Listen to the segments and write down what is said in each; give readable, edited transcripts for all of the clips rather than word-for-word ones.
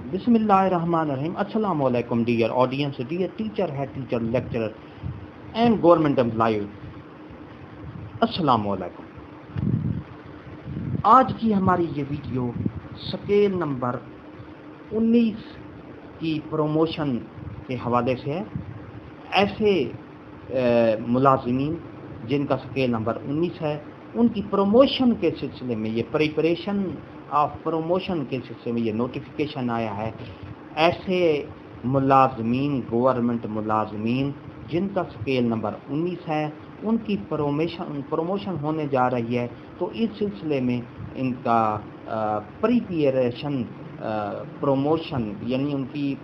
Bismillahirrahmanirrahim. Assalamu alaikum dear audience, dear teacher, head teacher, lecturer and government employee. Assalamu alaikum. آج کی ہماری یہ video scale number 19 کی promotion کے حوالے سے ہے. ایسے ملازمین جن کا سکیل نمبر 19 ہے ان کی پروموشن کے سلسلے میں یہ پریپریشن آف پروموشن کے سلسلے میں یہ نوٹیفیکیشن آیا ہے. ایسے ملازمین گورنمنٹ ملازمین جن کا سکیل نمبر 19 ہے ان کی پروموشن ہونے جا رہی ہے. تو اس سلسلے میں ان کا پریپریشن پروموشن یعنی ان کی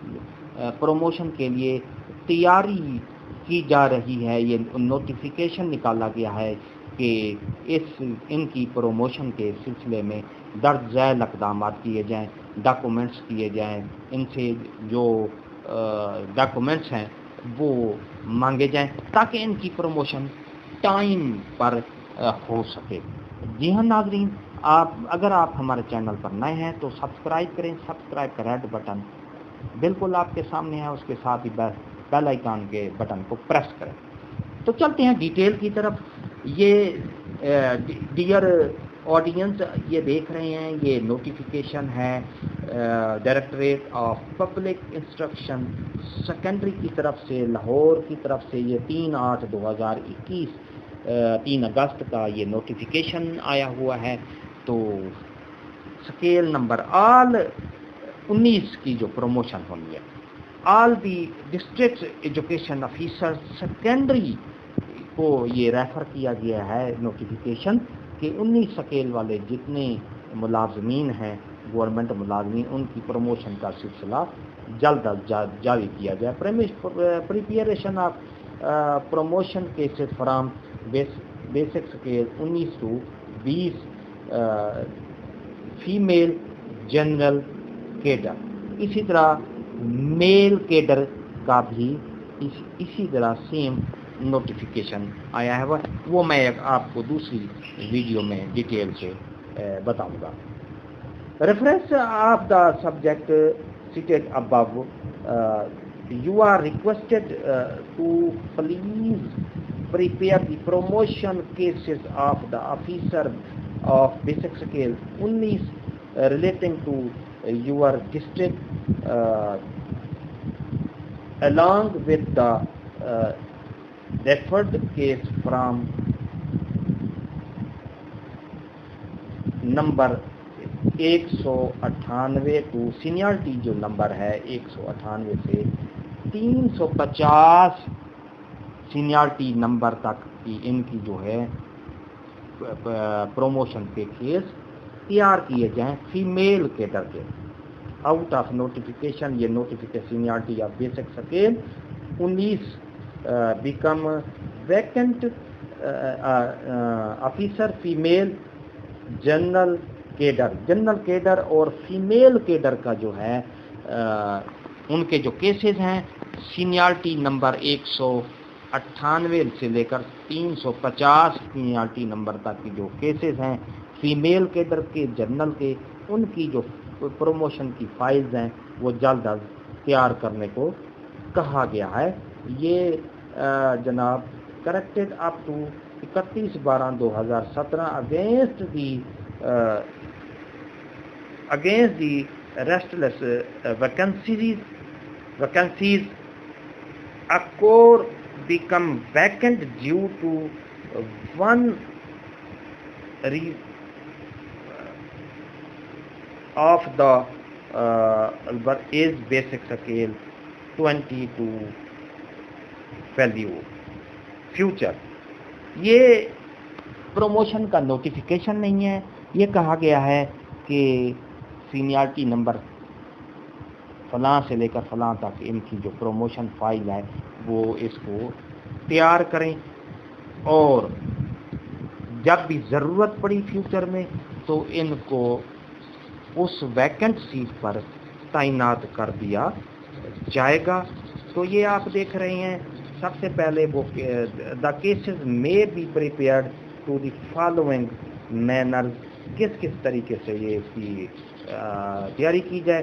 پروموشن کے لیے تیاری کی جا رہی ہے. یہ نوٹیفیکیشن نکالا گیا ہے کہ ان کی پروموشن کے سلسلے میں درج ذیل اقدامات کیے جائیں, ڈاکومنٹس کیے جائیں, ان سے جو ڈاکومنٹس ہیں وہ مانگے جائیں تاکہ ان کی پروموشن ٹائم پر ہو سکے. جی ہاں ناظرین, اگر آپ ہمارے چینل پر نئے ہیں تو سبسکرائب کریں. سبسکرائب کا ریڈ بٹن بالکل آپ کے سامنے ہے, اس کے ساتھ ہی بیل آئیکن کے بٹن کو پریس کریں. تو چلتے ہیں ڈیٹیل کی طرف. یہ ڈیئر آڈینس یہ دیکھ رہے ہیں یہ نوٹیفیکیشن ہے directorate of public instruction secondary کی طرف سے, لاہور کی طرف سے. یہ 3/8/2021 3 اگست کا یہ نوٹیفیکیشن آیا ہوا ہے. تو سکیل نمبر آل 19 کی جو پروموشن ہوئی ہے, all the district education officer secondary کو یہ ریفر کیا گیا ہے نوٹیفیکیشن کہ 19 سکیل والے جتنے ملازمین ہیں گورنمنٹ ملازمین ان کی پروموشن کا سلسلہ جلد از جلد جاری کیا جائے. Preparation of promotion cases from basic scale 19 to 20 female general cadre. اسی طرح میل کیڈر کا بھی اسی طرح سیم نوٹیفیکیشن آیا ہے, وہ میں آپ کو دوسری ویڈیو میں ڈیٹیل سے بتاؤں گا. Reference of the subject stated above, you are requested to please prepare the promotion cases of the officer of basic scale 19 relating to your district along with the referred case from number 198 to seniority جو number ہے 198 سے 350 seniority number تک کی ان کی جو ہے promotion کے case تیار کیے جائیں فیمیل کیڈر کے. آؤٹ آف نوٹیفیکیشن یہ notification seniority of basic scale 19 become vacant officer female general cadre اور فیمیل کیڈر کا جو ہے ان کے جو کیسز ہیں سینیارٹی نمبر 198 سے لے کر 350 سینیارٹی نمبر تک کی جو کیسز ہیں فیمیل کیڈر کے جنرل کے, ان کی جو پروموشن کی فائلز ہیں وہ جلد از تیار کرنے کو کہا گیا ہے. یہ جناب corrected up to 31/12/2017 against the resultant vacancies occur become vacant due to one of the is basic scale 20 to value future. یہ پروموشن کا نوٹیفیکیشن نہیں ہے, یہ کہا گیا ہے کہ سینیارٹی نمبر فلاں سے لے کر فلاں تک ان کی جو پروموشن فائل ہے وہ اس کو تیار کریں, اور جب بھی ضرورت پڑی فیوچر میں تو ان کو اس ویکنٹ سیٹ پر تعینات کر دیا جائے گا. تو یہ آپ دیکھ رہے ہیں سب سے پہلے وہ دا کیسز میں be prepared to the following manner, کس طریقے سے یہ اس کی تیاری کی جائے.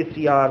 ACR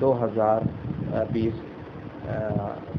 2020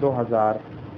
2000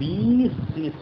20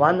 1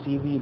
CV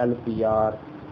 LPR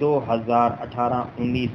2018, 19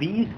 20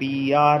PR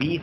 20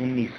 19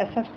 SST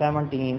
17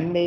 MA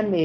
MA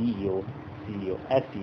DEO CEO SE